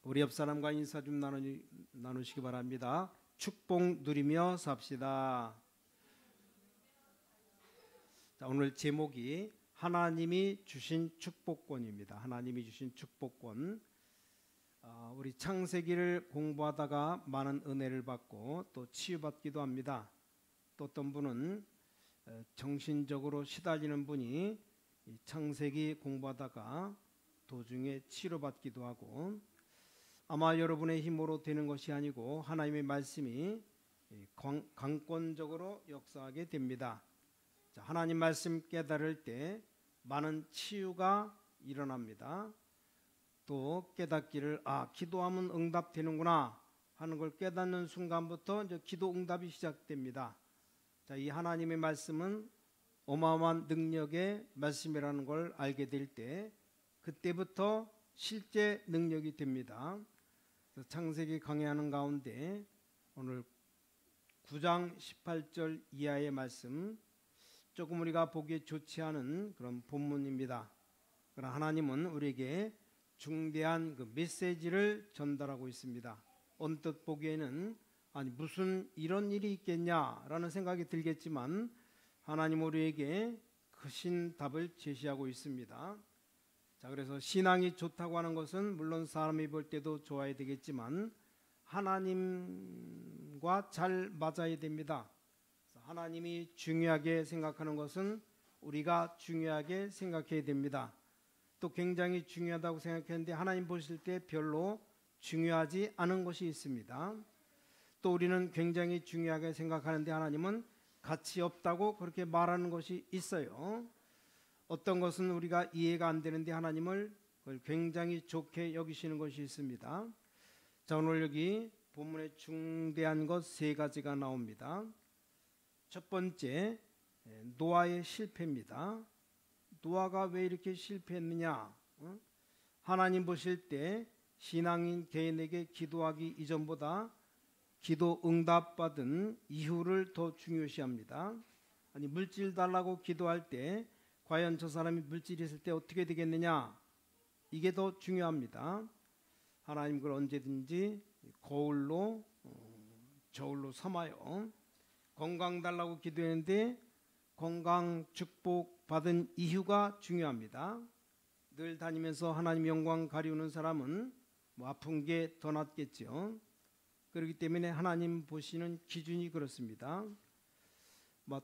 우리 옆 사람과 인사 좀 나누시기 바랍니다. 축복 누리며 삽시다. 자, 오늘 제목이 하나님이 주신 축복권입니다. 하나님이 주신 축복권. 우리 창세기를 공부하다가 많은 은혜를 받고 또 치유받기도 합니다. 또 어떤 분은 정신적으로 시달리는 분이 창세기 공부하다가 도중에 치료받기도 하고, 아마 여러분의 힘으로 되는 것이 아니고 하나님의 말씀이 강권적으로 역사하게 됩니다. 자, 하나님 말씀 깨달을 때 많은 치유가 일어납니다. 또 깨닫기를 기도하면 응답되는구나 하는 걸 깨닫는 순간부터 이제 기도 응답이 시작됩니다. 자, 이 하나님의 말씀은 어마어마한 능력의 말씀이라는 걸 알게 될 때 그때부터 실제 능력이 됩니다. 창세기 강의하는 가운데 오늘 9장 18절 이하의 말씀, 조금 우리가 보기에 좋지 않은 그런 본문입니다. 그러나 하나님은 우리에게 중대한 그 메시지를 전달하고 있습니다. 언뜻 보기에는 무슨 이런 일이 있겠냐라는 생각이 들겠지만 하나님 우리에게 크신 답을 제시하고 있습니다. 자, 그래서 신앙이 좋다고 하는 것은 물론 사람이 볼 때도 좋아야 되겠지만 하나님과 잘 맞아야 됩니다. 하나님이 중요하게 생각하는 것은 우리가 중요하게 생각해야 됩니다. 또 굉장히 중요하다고 생각했는데 하나님 보실 때 별로 중요하지 않은 것이 있습니다. 또 우리는 굉장히 중요하게 생각하는데 하나님은 가치 없다고 그렇게 말하는 것이 있어요. 어떤 것은 우리가 이해가 안 되는데 하나님을 그걸 굉장히 좋게 여기시는 것이 있습니다. 자, 오늘 여기 본문에 중대한 것 세 가지가 나옵니다. 첫 번째, 노아의 실패입니다. 노아가 왜 이렇게 실패했느냐? 하나님 보실 때 신앙인 개인에게 기도하기 이전보다 기도 응답받은 이후를 더 중요시합니다. 물질 달라고 기도할 때 과연 저 사람이 물질이 있을 때 어떻게 되겠느냐? 이게 더 중요합니다. 하나님 그걸 언제든지 거울로 저울로 삼아요. 건강 달라고 기도했는데 건강 축복 받은 이유가 중요합니다. 늘 다니면서 하나님 영광 가리우는 사람은 아픈 게 더 낫겠죠. 그렇기 때문에 하나님 보시는 기준이 그렇습니다.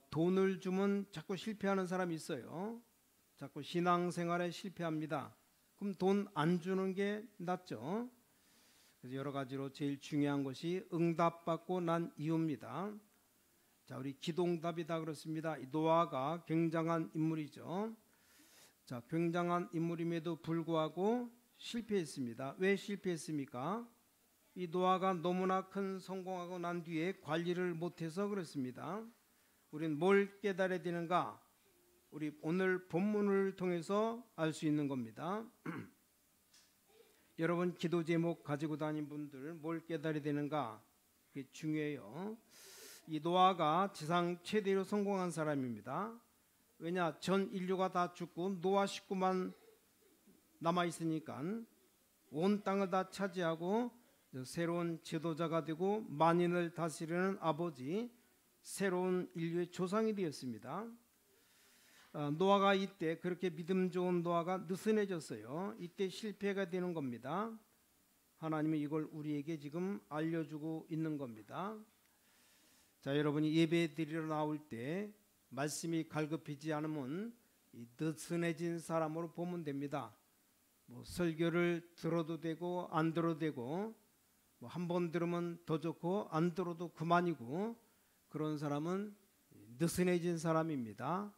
돈을 주면 자꾸 실패하는 사람이 있어요. 자꾸 신앙생활에 실패합니다. 그럼 돈 안 주는 게 낫죠. 그래서 여러 가지로 제일 중요한 것이 응답받고 난 이유입니다. 자, 우리 기도응답이다 그렇습니다. 노아가 굉장한 인물이죠. 자, 굉장한 인물임에도 불구하고 실패했습니다. 왜 실패했습니까? 이 노아가 너무나 큰 성공하고 난 뒤에 관리를 못해서 그렇습니다. 우리는 뭘 깨달아야 되는가? 우리 오늘 본문을 통해서 알 수 있는 겁니다. 여러분 기도 제목 가지고 다니는 분들 뭘 깨달아야 되는가? 그게 중요해요. 이 노아가 지상 최대로 성공한 사람입니다. 왜냐? 전 인류가 다 죽고 노아 식구만 남아있으니까 온 땅을 다 차지하고 새로운 지도자가 되고 만인을 다스리는 아버지, 새로운 인류의 조상이 되었습니다. 노아가 이때 그렇게 믿음 좋은 노아가 느슨해졌어요. 이때 실패가 되는 겁니다. 하나님이 이걸 우리에게 지금 알려주고 있는 겁니다. 자, 여러분이 예배 드리러 나올 때 말씀이 갈급히지 않으면 느슨해진 사람으로 보면 됩니다. 설교를 들어도 되고 안 들어도 되고 한 번 들으면 더 좋고 안 들어도 그만이고, 그런 사람은 느슨해진 사람입니다.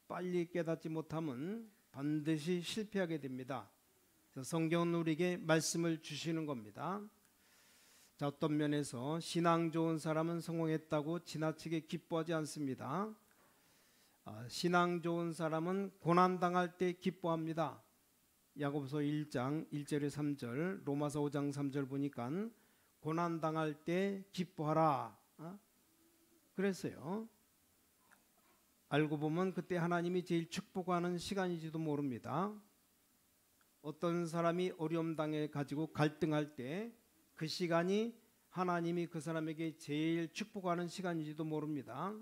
빨리 깨닫지 못하면 반드시 실패하게 됩니다. 성경은 우리에게 말씀을 주시는 겁니다. 자, 어떤 면에서 신앙 좋은 사람은 성공했다고 지나치게 기뻐하지 않습니다. 신앙 좋은 사람은 고난당할 때 기뻐합니다. 야고보서 1장 1절에 3절, 로마서 5장 3절 보니까 고난당할 때 기뻐하라 그랬어요. 알고 보면 그때 하나님이 제일 축복하는 시간인지도 모릅니다. 어떤 사람이 어려움 당해 가지고 갈등할 때 그 시간이 하나님이 그 사람에게 제일 축복하는 시간인지도 모릅니다.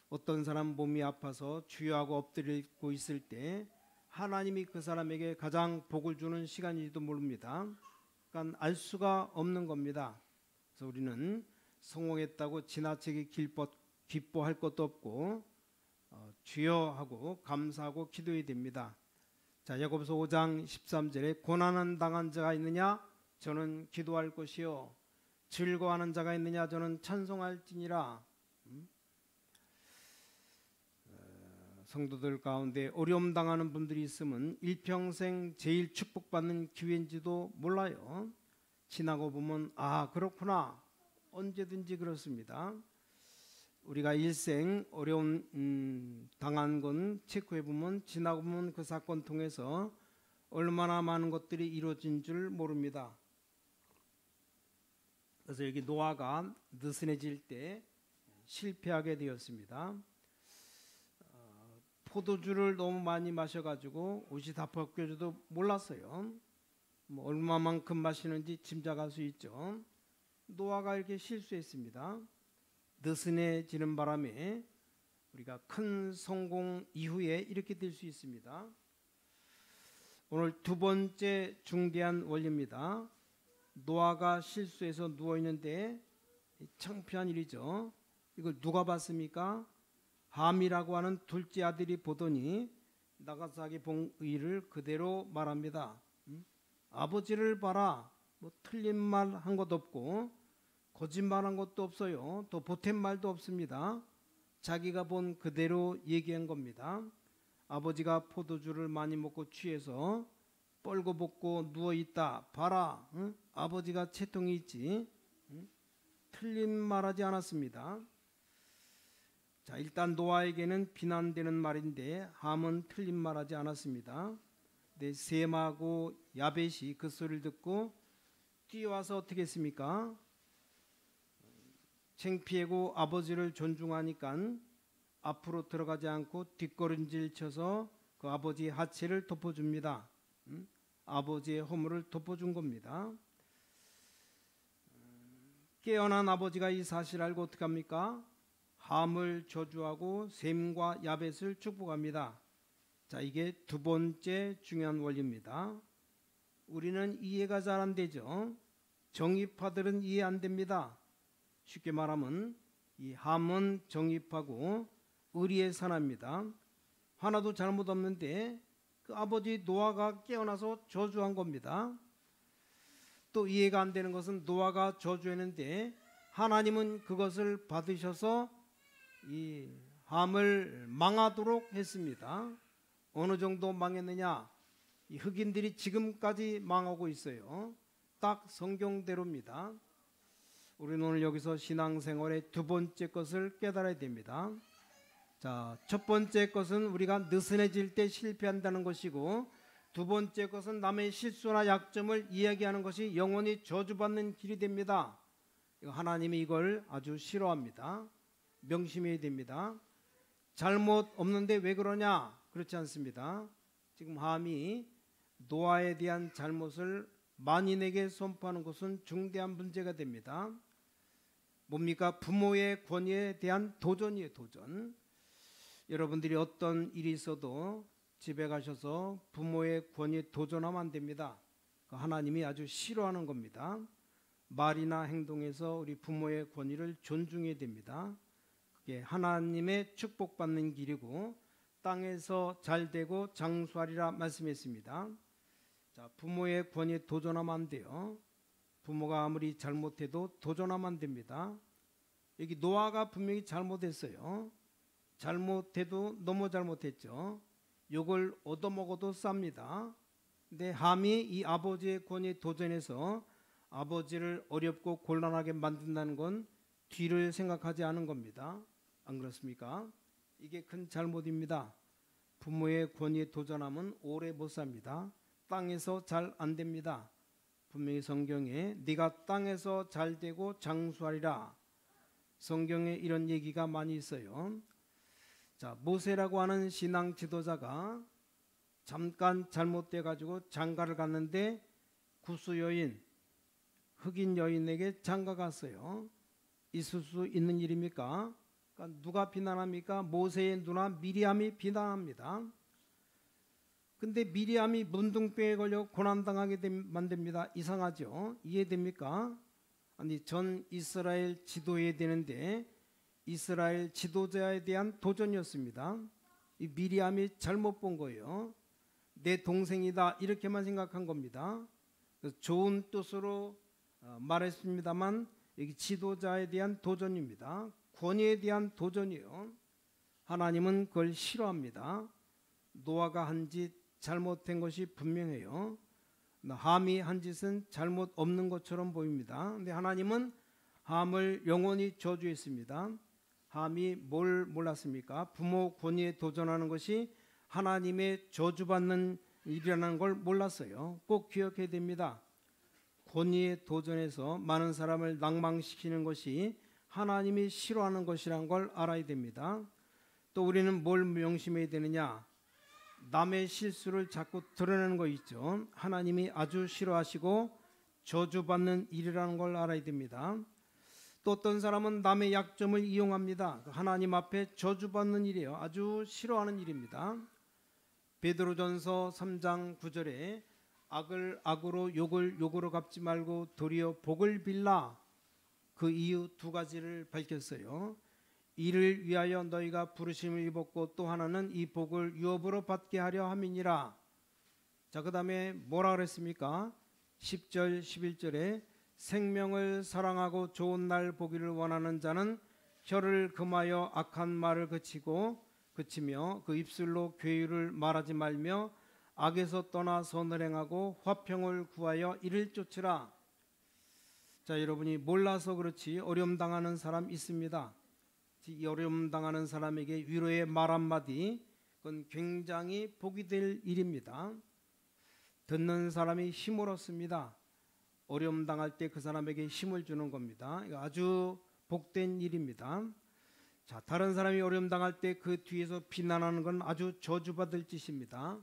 어떤 사람 몸이 아파서 주여하고 엎드리고 있을 때 하나님이 그 사람에게 가장 복을 주는 시간인지도 모릅니다. 그러니까 알 수가 없는 겁니다. 그래서 우리는 성공했다고 지나치게 기뻐할 것도 없고 주여 하고 감사하고 기도해야 됩니다. 자, 야고보서 5장 13절에 고난은 당한 자가 있느냐? 저는 기도할 것이요. 즐거워하는 자가 있느냐? 저는 찬송할지니라. 성도들 가운데 어려움 당하는 분들이 있으면 일평생 제일 축복받는 기회인지도 몰라요. 지나고 보면 아 그렇구나. 언제든지 그렇습니다. 우리가 일생 어려움 당한 건 체크해 보면 지나고 보면 그 사건 통해서 얼마나 많은 것들이 이루어진 줄 모릅니다. 그래서 여기 노아가 느슨해질 때 실패하게 되었습니다. 포도주를 너무 많이 마셔가지고 옷이 다 벗겨져도 몰랐어요. 뭐 얼마만큼 마시는지 짐작할 수 있죠. 노아가 이렇게 실수했습니다. 느슨해지는 바람에 우리가 큰 성공 이후에 이렇게 될 수 있습니다. 오늘 두 번째 중대한 원리입니다. 노아가 실수해서 누워있는데 창피한 일이죠. 이걸 누가 봤습니까? 함이라고 하는 둘째 아들이 보더니 나가사기 본 의를 그대로 말합니다. 아버지를 봐라. 뭐 틀린 말 한 것도 없고 거짓말한 것도 없어요. 또 보탠 말도 없습니다. 자기가 본 그대로 얘기한 겁니다. 아버지가 포도주를 많이 먹고 취해서 뻘거벗고 누워있다. 봐라. 응? 아버지가 채통이 있지. 응? 틀린 말하지 않았습니다. 자, 일단 노아에게는 비난되는 말인데 함은 틀린 말하지 않았습니다. 근데 셈하고 야벳이 그 소리를 듣고 뛰어와서 어떻게 했습니까? 창피하고 아버지를 존중하니까 앞으로 들어가지 않고 뒷걸음질 쳐서 그 아버지의 하체를 덮어줍니다. 아버지의 허물을 덮어준 겁니다. 깨어난 아버지가 이 사실을 알고 어떻게 합니까? 함을 저주하고 셈과 야벳을 축복합니다. 자, 이게 두 번째 중요한 원리입니다. 우리는 이해가 잘 안 되죠. 정의파들은 이해 안 됩니다. 쉽게 말하면 이 함은 정의파고 의리의 사람입니다. 하나도 잘못 없는데 그 아버지 노아가 깨어나서 저주한 겁니다. 또 이해가 안 되는 것은 노아가 저주했는데 하나님은 그것을 받으셔서 이 함을 망하도록 했습니다. 어느 정도 망했느냐? 이 흑인들이 지금까지 망하고 있어요. 딱 성경대로입니다. 우리는 오늘 여기서 신앙생활의 두 번째 것을 깨달아야 됩니다. 자, 첫 번째 것은 우리가 느슨해질 때 실패한다는 것이고, 두 번째 것은 남의 실수나 약점을 이야기하는 것이 영원히 저주받는 길이 됩니다. 하나님이 이걸 아주 싫어합니다. 명심해야 됩니다. 잘못 없는데 왜 그러냐? 그렇지 않습니다. 지금 함이 노아에 대한 잘못을 만인에게 선포하는 것은 중대한 문제가 됩니다. 뭡니까? 부모의 권위에 대한 도전이에요. 도전. 여러분들이 어떤 일이 있어도 집에 가셔서 부모의 권위에 도전하면 안 됩니다. 하나님이 아주 싫어하는 겁니다. 말이나 행동에서 우리 부모의 권위를 존중해야 됩니다. 그게 하나님의 축복받는 길이고 땅에서 잘되고 장수하리라 말씀했습니다. 자, 부모의 권위에 도전하면 안 돼요. 부모가 아무리 잘못해도 도전하면 안 됩니다. 여기 노아가 분명히 잘못했어요. 잘못해도 너무 잘못했죠. 욕을 얻어먹어도 쌉니다. 근데 함이 이 아버지의 권위에 도전해서 아버지를 어렵고 곤란하게 만든다는 건 뒤를 생각하지 않은 겁니다. 안 그렇습니까? 이게 큰 잘못입니다. 부모의 권위에 도전하면 오래 못 삽니다. 땅에서 잘 안 됩니다. 분명히 성경에 네가 땅에서 잘 되고 장수하리라. 성경에 이런 얘기가 많이 있어요. 자, 모세라고 하는 신앙 지도자가 잠깐 잘못돼 가지고 장가를 갔는데 구스 여인, 흑인 여인에게 장가 갔어요. 있을 수 있는 일입니까? 그러니까 누가 비난합니까? 모세의 누나 미리암이 비난합니다. 근데 미리암이 문둥병에 걸려 고난당하게 만듭니다. 이상하죠? 이해됩니까? 아니 전 이스라엘 지도해야 되는데 이스라엘 지도자에 대한 도전이었습니다. 이 미리암이 잘못 본 거예요. 내 동생이다 이렇게만 생각한 겁니다. 좋은 뜻으로 말했습니다만 여기 지도자에 대한 도전입니다. 권위에 대한 도전이요. 하나님은 그걸 싫어합니다. 노아가 한 짓 잘못된 것이 분명해요. 함이 한 짓은 잘못 없는 것처럼 보입니다. 근데 하나님은 함을 영원히 저주했습니다. 함이 뭘 몰랐습니까? 부모 권위에 도전하는 것이 하나님의 저주받는 일이라는 걸 몰랐어요. 꼭 기억해야 됩니다. 권위에 도전해서 많은 사람을 낭망시키는 것이 하나님이 싫어하는 것이란 걸 알아야 됩니다. 또 우리는 뭘 명심해야 되느냐? 남의 실수를 자꾸 드러내는 거 있죠. 하나님이 아주 싫어하시고 저주받는 일이라는 걸 알아야 됩니다. 또 어떤 사람은 남의 약점을 이용합니다. 하나님 앞에 저주받는 일이에요. 아주 싫어하는 일입니다. 베드로전서 3장 9절에 악을 악으로 욕을 욕으로 갚지 말고 도리어 복을 빌라, 그 이유 두 가지를 밝혔어요. 이를 위하여 너희가 부르심을 입었고 또 하나는 이 복을 유업으로 받게 하려 함이니라. 자, 그 다음에 뭐라 그랬습니까? 10절 11절에 생명을 사랑하고 좋은 날 보기를 원하는 자는 혀를 금하여 악한 말을 그치며 그 입술로 괴유를 말하지 말며 악에서 떠나 선을 행하고 화평을 구하여 이를 쫓으라. 자, 여러분이 몰라서 그렇지 어려움 당하는 사람 있습니다. 이 어려움 당하는 사람에게 위로의 말 한마디, 그건 굉장히 복이 될 일입니다. 듣는 사람이 힘을 얻습니다. 어려움 당할 때 그 사람에게 힘을 주는 겁니다. 이거 아주 복된 일입니다. 자, 다른 사람이 어려움 당할 때 그 뒤에서 비난하는 건 아주 저주받을 짓입니다.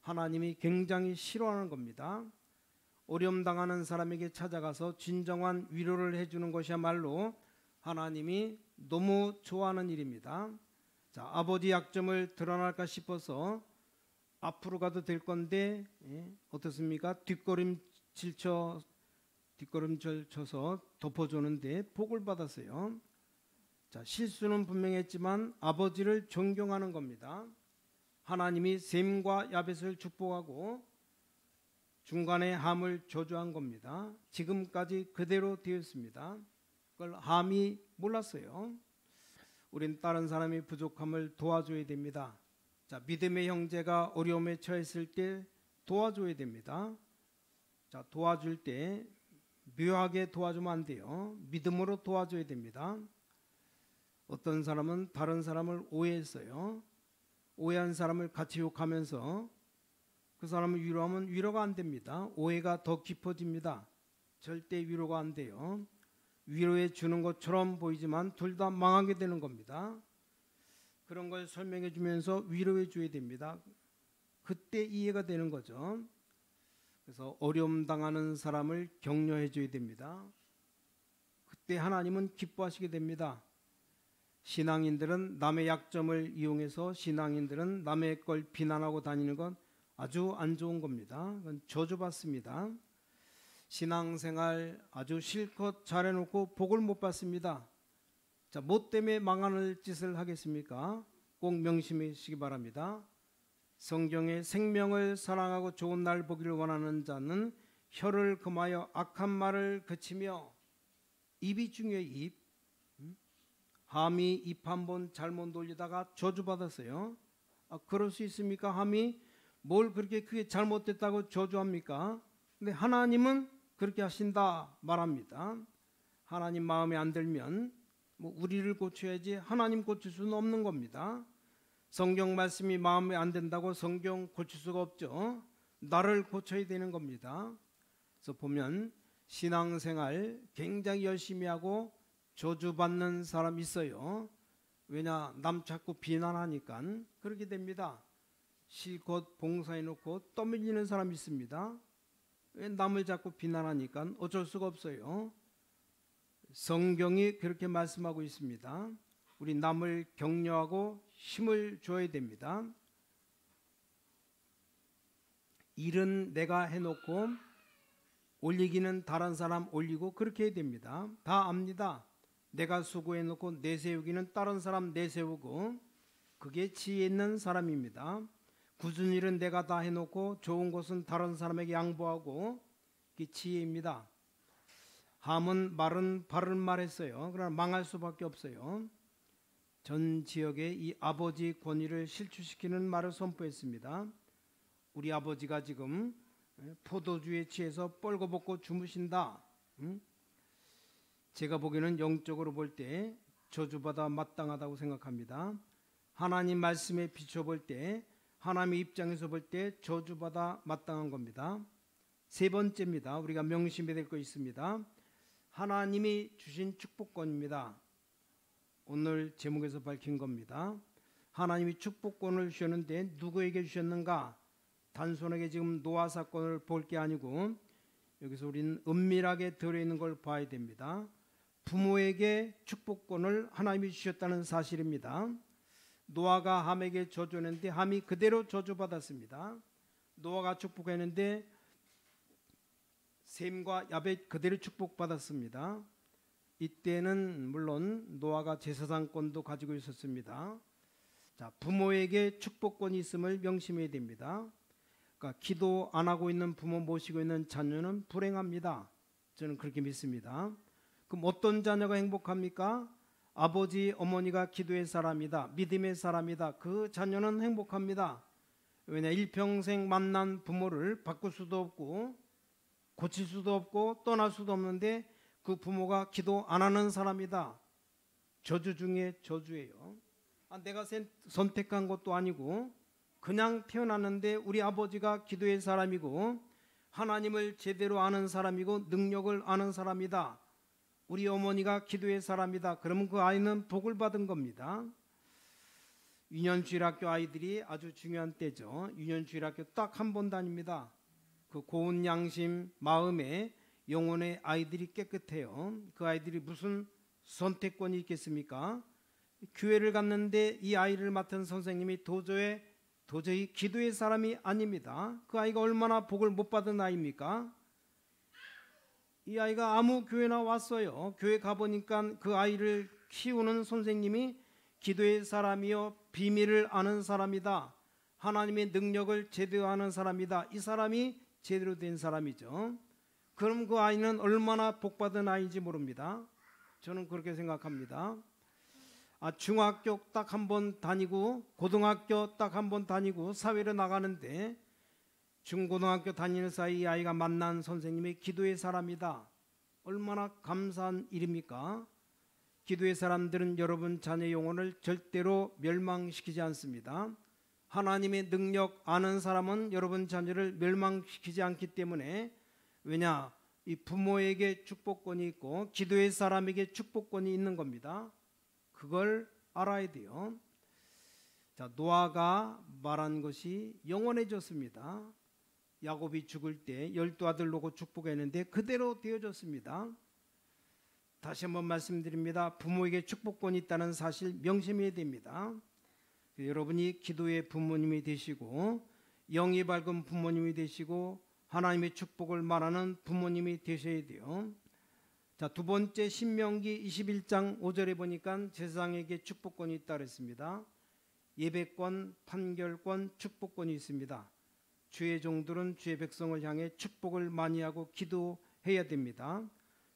하나님이 굉장히 싫어하는 겁니다. 어려움 당하는 사람에게 찾아가서 진정한 위로를 해주는 것이야말로 하나님이 너무 좋아하는 일입니다. 자, 아버지 약점을 드러날까 싶어서 앞으로 가도 될 건데 어떻습니까? 뒷걸음질 쳐서 덮어주는데 복을 받았어요. 자, 실수는 분명했지만 아버지를 존경하는 겁니다. 하나님이 셈과 야벳을 축복하고 중간에 함을 저주한 겁니다. 지금까지 그대로 되었습니다. 그걸 함이 몰랐어요. 우린 다른 사람의 부족함을 도와줘야 됩니다. 자, 믿음의 형제가 어려움에 처했을 때 도와줘야 됩니다. 자, 도와줄 때 묘하게 도와주면 안 돼요. 믿음으로 도와줘야 됩니다. 어떤 사람은 다른 사람을 오해했어요. 오해한 사람을 같이 욕하면서 그 사람을 위로하면 위로가 안 됩니다. 오해가 더 깊어집니다. 절대 위로가 안 돼요. 위로해 주는 것처럼 보이지만 둘 다 망하게 되는 겁니다. 그런 걸 설명해 주면서 위로해 줘야 됩니다. 그때 이해가 되는 거죠. 그래서 어려움 당하는 사람을 격려해 줘야 됩니다. 그때 하나님은 기뻐하시게 됩니다. 신앙인들은 남의 약점을 이용해서 신앙인들은 남의 걸 비난하고 다니는 건 아주 안 좋은 겁니다. 그건 저주받습니다. 신앙생활 아주 실컷 잘해놓고 복을 못 받습니다. 자, 뭐 때문에 망하는 짓을 하겠습니까? 꼭 명심하시기 바랍니다. 성경에 생명을 사랑하고 좋은 날 보기를 원하는 자는 혀를 금하여 악한 말을 그치며, 입이 중요해요. 입. 함이 입 한 번 잘못 돌리다가 저주받았어요. 그럴 수 있습니까? 함이 뭘 그렇게 크게 잘못됐다고 저주합니까? 근데 하나님은 그렇게 하신다 말합니다. 하나님 마음에 안 들면 우리를 고쳐야지 하나님 고칠 수는 없는 겁니다. 성경 말씀이 마음에 안 든다고 성경 고칠 수가 없죠. 나를 고쳐야 되는 겁니다. 그래서 보면 신앙생활 굉장히 열심히 하고 저주받는 사람 있어요. 왜냐? 남 자꾸 비난하니까 그렇게 됩니다. 실컷 봉사해놓고 떠밀리는 사람이 있습니다. 왜 남을 자꾸 비난하니까 어쩔 수가 없어요. 성경이 그렇게 말씀하고 있습니다. 우리 남을 격려하고 힘을 줘야 됩니다. 일은 내가 해놓고 올리기는 다른 사람 올리고 그렇게 해야 됩니다. 다 압니다. 내가 수고해놓고 내세우기는 다른 사람 내세우고 그게 지혜 있는 사람입니다. 굳은 일은 내가 다 해놓고 좋은 것은 다른 사람에게 양보하고 그게 지혜입니다. 함은 말은 바른 말했어요. 그러나 망할 수밖에 없어요. 전 지역에 이 아버지 권위를 실추시키는 말을 선포했습니다. 우리 아버지가 지금 포도주에 취해서 뻘거벗고 주무신다. 제가 보기에는 영적으로 볼 때 저주받아 마땅하다고 생각합니다. 하나님 말씀에 비춰볼 때 하나님의 입장에서 볼 때 저주받아 마땅한 겁니다. 세 번째입니다. 우리가 명심해야 될 거 있습니다. 하나님이 주신 축복권입니다. 오늘 제목에서 밝힌 겁니다. 하나님이 축복권을 주셨는데 누구에게 주셨는가? 단순하게 지금 노아 사건을 볼 게 아니고 여기서 우리는 은밀하게 들어있는 걸 봐야 됩니다. 부모에게 축복권을 하나님이 주셨다는 사실입니다. 노아가 함에게 저주했는데 함이 그대로 저주받았습니다. 노아가 축복했는데 셈과 야벳 그대로 축복받았습니다. 이때는 물론 노아가 제사장권도 가지고 있었습니다. 자, 부모에게 축복권이 있음을 명심해야 됩니다. 그러니까 기도 안 하고 있는 부모 모시고 있는 자녀는 불행합니다. 저는 그렇게 믿습니다. 그럼 어떤 자녀가 행복합니까? 아버지, 어머니가 기도의 사람이다. 믿음의 사람이다. 그 자녀는 행복합니다. 왜냐? 일평생 만난 부모를 바꿀 수도 없고 고칠 수도 없고 떠날 수도 없는데 그 부모가 기도 안 하는 사람이다. 저주 중에 저주예요. 내가 선택한 것도 아니고 그냥 태어났는데 우리 아버지가 기도의 사람이고 하나님을 제대로 아는 사람이고 능력을 아는 사람이다. 우리 어머니가 기도의 사람이다. 그러면 그 아이는 복을 받은 겁니다. 유년주일학교 아이들이 아주 중요한 때죠. 유년주일학교 딱 한 번 다닙니다. 그 고운 양심 마음에 영혼의 아이들이 깨끗해요. 그 아이들이 무슨 선택권이 있겠습니까? 교회를 갔는데 이 아이를 맡은 선생님이 도저히 기도의 사람이 아닙니다. 그 아이가 얼마나 복을 못 받은 아이입니까? 이 아이가 아무 교회나 왔어요. 교회 가보니까 그 아이를 키우는 선생님이 기도의 사람이요 비밀을 아는 사람이다. 하나님의 능력을 제대로 아는 사람이다. 이 사람이 제대로 된 사람이죠. 그럼 그 아이는 얼마나 복받은 아이인지 모릅니다. 저는 그렇게 생각합니다. 중학교 딱 한 번 다니고 고등학교 딱 한 번 다니고 사회로 나가는데 중고등학교 다니는 사이 이 아이가 만난 선생님이 기도의 사람이다. 얼마나 감사한 일입니까? 기도의 사람들은 여러분 자녀 영혼을 절대로 멸망시키지 않습니다. 하나님의 능력 아는 사람은 여러분 자녀를 멸망시키지 않기 때문에 왜냐? 이 부모에게 축복권이 있고 기도의 사람에게 축복권이 있는 겁니다. 그걸 알아야 돼요. 자, 노아가 말한 것이 영원해졌습니다. 야곱이 죽을 때 12아들 놓고 축복했는데 그대로 되어졌습니다. 다시 한번 말씀드립니다. 부모에게 축복권이 있다는 사실 명심해야 됩니다. 여러분이 기도의 부모님이 되시고 영이 밝은 부모님이 되시고 하나님의 축복을 말하는 부모님이 되셔야 돼요. 자, 두 번째 신명기 21장 5절에 보니까 제사장에게 축복권이 있다 그랬습니다. 예배권, 판결권, 축복권이 있습니다. 주의 종들은 주의 백성을 향해 축복을 많이 하고 기도해야 됩니다.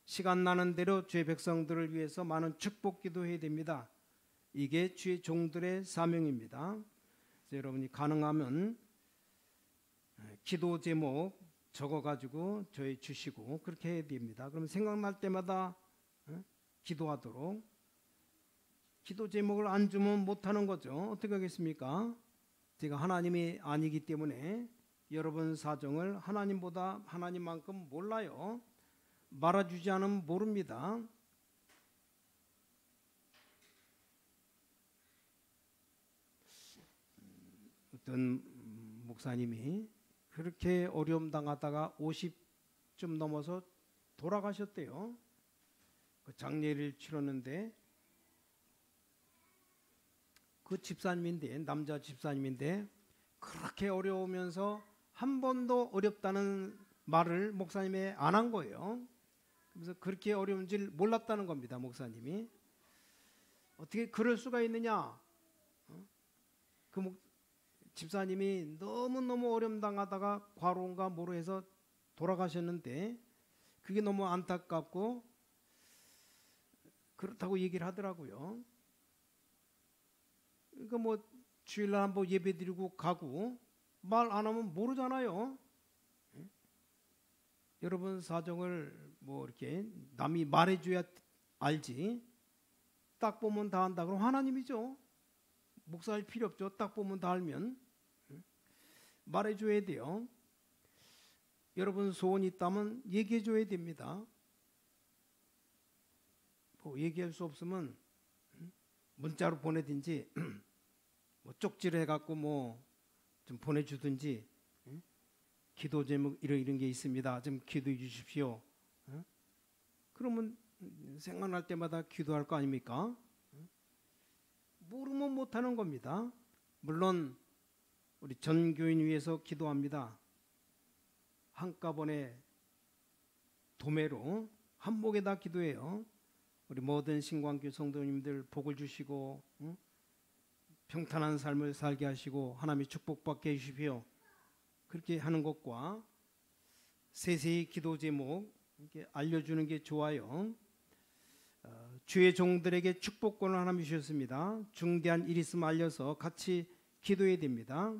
시간 나는 대로 주의 백성들을 위해서 많은 축복 기도해야 됩니다. 이게 주의 종들의 사명입니다. 여러분이 가능하면 기도 제목 적어가지고 저희 주시고 그렇게 해야 됩니다. 그럼 생각날 때마다 기도하도록. 기도 제목을 안 주면 못하는 거죠. 어떻게 하겠습니까? 제가 하나님이 아니기 때문에 여러분 사정을 하나님보다 하나님만큼 몰라요. 말아주지 않으면 모릅니다. 어떤 목사님이 그렇게 어려움 당하다가 50쯤 넘어서 돌아가셨대요. 그 장례를 치렀는데 그 집사님인데, 남자 집사님인데 그렇게 어려우면서 한 번도 어렵다는 말을 목사님이 안 한 거예요. 그래서 그렇게 어려운 줄 몰랐다는 겁니다. 목사님이 어떻게 그럴 수가 있느냐. 그 집사님이 너무너무 어려움 당하다가 과로인가 뭐로 해서 돌아가셨는데 그게 너무 안타깝고 그렇다고 얘기를 하더라고요. 그러니까 뭐 주일날 한번 예배 드리고 가고 말 안 하면 모르잖아요. 여러분 사정을 뭐 이렇게 남이 말해줘야 알지. 딱 보면 다 안다 그럼 하나님이죠. 목사할 필요 없죠. 딱 보면 다 알면. 말해줘야 돼요. 여러분 소원이 있다면 얘기해줘야 됩니다. 뭐 얘기할 수 없으면 문자로 보내든지 뭐 쪽지를 해갖고 뭐 좀 보내주든지, 기도 제목 이런 게 있습니다. 좀 기도해 주십시오. 그러면 생각날 때마다 기도할 거 아닙니까? 모르면 못하는 겁니다. 물론 우리 전교인 위해서 기도합니다. 한꺼번에 도매로 한목에다 기도해요. 우리 모든 신광교 성도님들 복을 주시고 평탄한 삶을 살게 하시고 하나님의 축복받게 해주십시오. 그렇게 하는 것과 세세히 기도 제목 이렇게 알려주는 게 좋아요. 주의 종들에게 축복권을 하나님 주셨습니다. 중대한 일 있으면 알려서 같이 기도해야 됩니다.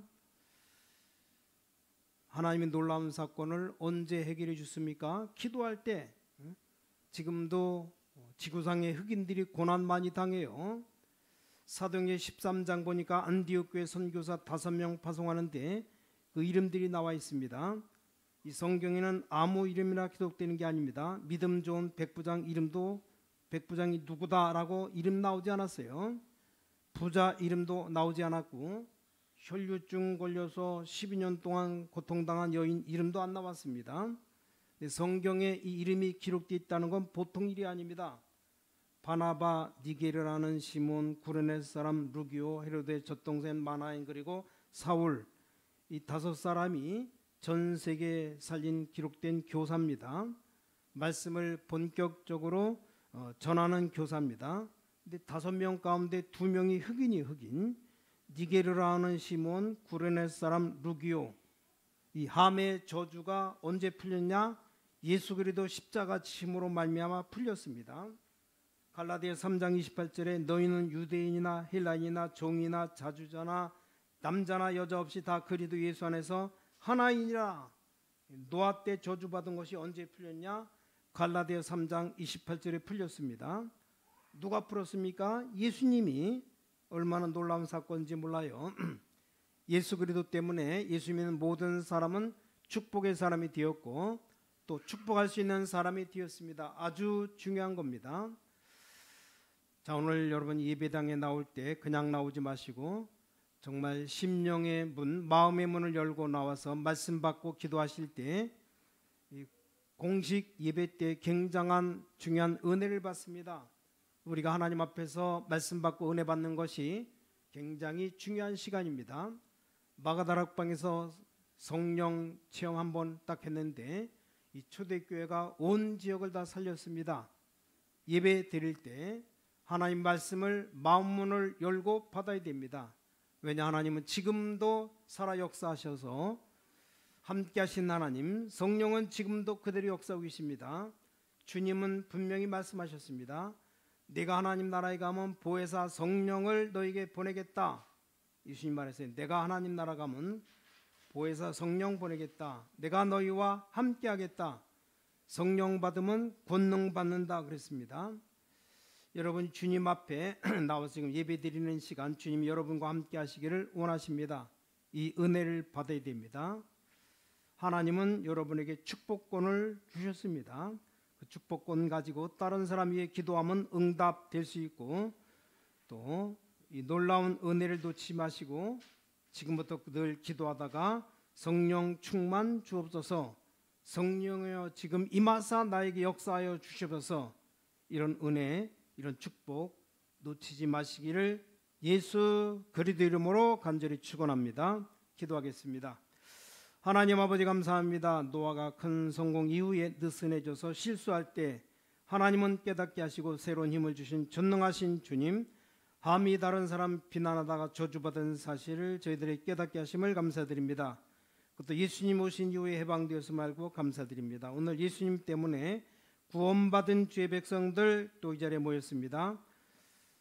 하나님의 놀라운 사건을 언제 해결해 주십니까? 기도할 때. 지금도 지구상의 흑인들이 고난 많이 당해요. 사도행전 13장 보니까 안디옥 교회 선교사 5명 파송하는데 그 이름들이 나와 있습니다. 이 성경에는 아무 이름이나 기록되는 게 아닙니다. 믿음 좋은 백부장 이름도 백부장이 누구다라고 이름 나오지 않았어요. 부자 이름도 나오지 않았고 혈류증 걸려서 12년 동안 고통당한 여인 이름도 안 나왔습니다. 성경에 이 이름이 기록되어 있다는 건 보통 일이 아닙니다. 바나바, 니게르라는 시몬, 구레네 사람 루기오, 헤로데 젖동생 마나인 그리고 사울, 이 5사람이 전 세계에 살린 기록된 교사입니다. 말씀을 본격적으로 전하는 교사입니다. 근데 5명 가운데 2명이 흑인, 니게르라는 시몬, 구레네 사람 루기오. 이 함의 저주가 언제 풀렸냐? 예수 그리스도 십자가 지심으로 말미암아 풀렸습니다. 갈라디아서 3장 28절에 너희는 유대인이나 헬라인이나 종이나 자주자나 남자나 여자 없이 다 그리스도 예수 안에서 하나이니라. 노아 때 저주받은 것이 언제 풀렸냐? 갈라디아서 3장 28절에 풀렸습니다. 누가 풀었습니까? 예수님이. 얼마나 놀라운 사건인지 몰라요. 예수 그리스도 때문에 예수 믿는 모든 사람은 축복의 사람이 되었고 또 축복할 수 있는 사람이 되었습니다. 아주 중요한 겁니다. 자, 오늘 여러분 예배당에 나올 때 그냥 나오지 마시고 정말 심령의 문, 마음의 문을 열고 나와서 말씀 받고 기도하실 때 공식 예배 때 굉장한 중요한 은혜를 받습니다. 우리가 하나님 앞에서 말씀 받고 은혜 받는 것이 굉장히 중요한 시간입니다. 마가다락방에서 성령 체험 한번 딱 했는데 이 초대교회가 온 지역을 다 살렸습니다. 예배 드릴 때 하나님 말씀을 마음문을 열고 받아야 됩니다. 왜냐, 하나님은 지금도 살아 역사하셔서 함께 하신 하나님, 성령은 지금도 그대로 역사하고 계십니다. 주님은 분명히 말씀하셨습니다. 내가 하나님 나라에 가면 보혜사 성령을 너에게 보내겠다. 예수님 말했어요. 내가 하나님 나라 가면 보혜사 성령 보내겠다. 내가 너희와 함께 하겠다. 성령 받으면 권능 받는다 그랬습니다. 여러분 주님 앞에 나와서 지금 예배 드리는 시간 주님이 여러분과 함께 하시기를 원하십니다. 이 은혜를 받아야 됩니다. 하나님은 여러분에게 축복권을 주셨습니다. 그 축복권 가지고 다른 사람 위해 기도하면 응답될 수 있고 또 이 놀라운 은혜를 놓치지 마시고 지금부터 늘 기도하다가 성령 충만 주옵소서, 성령이여 지금 임하사 나에게 역사하여 주시옵소서, 이런 은혜, 이런 축복 놓치지 마시기를 예수 그리스도 이름으로 간절히 축원합니다. 기도하겠습니다. 하나님 아버지 감사합니다. 노아가 큰 성공 이후에 느슨해져서 실수할 때 하나님은 깨닫게 하시고 새로운 힘을 주신 전능하신 주님, 감히 다른 사람 비난하다가 저주받은 사실을 저희들에게 깨닫게 하심을 감사드립니다. 그것도 예수님 오신 이후에 해방되어서 말고 감사드립니다. 오늘 예수님 때문에 구원받은 주의 백성들 또 이 자리에 모였습니다.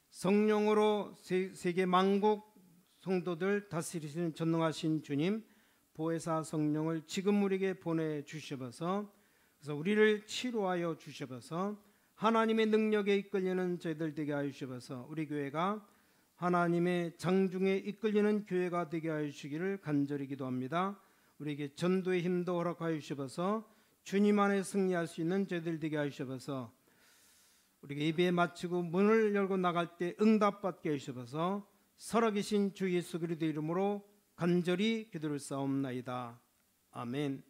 성령으로 세계 만국 성도들 다스리시는 전능하신 주님, 보혜사 성령을 지금 우리에게 보내주셔서 그래서 우리를 치료하여 주셔서 하나님의 능력에 이끌리는 저희들 되게 하여 주셔서 우리 교회가 하나님의 장중에 이끌리는 교회가 되게 하여 주시기를 간절히 기도합니다. 우리에게 전도의 힘도 허락하여 주셔서 주님 안에 승리할 수 있는 저희들 되게 하여 주셔서 우리가 예배 마치고 문을 열고 나갈 때 응답받게 하셔서 살아계신 주 예수 그리스도 이름으로 간절히 기도를 쌓옵나이다. 아멘.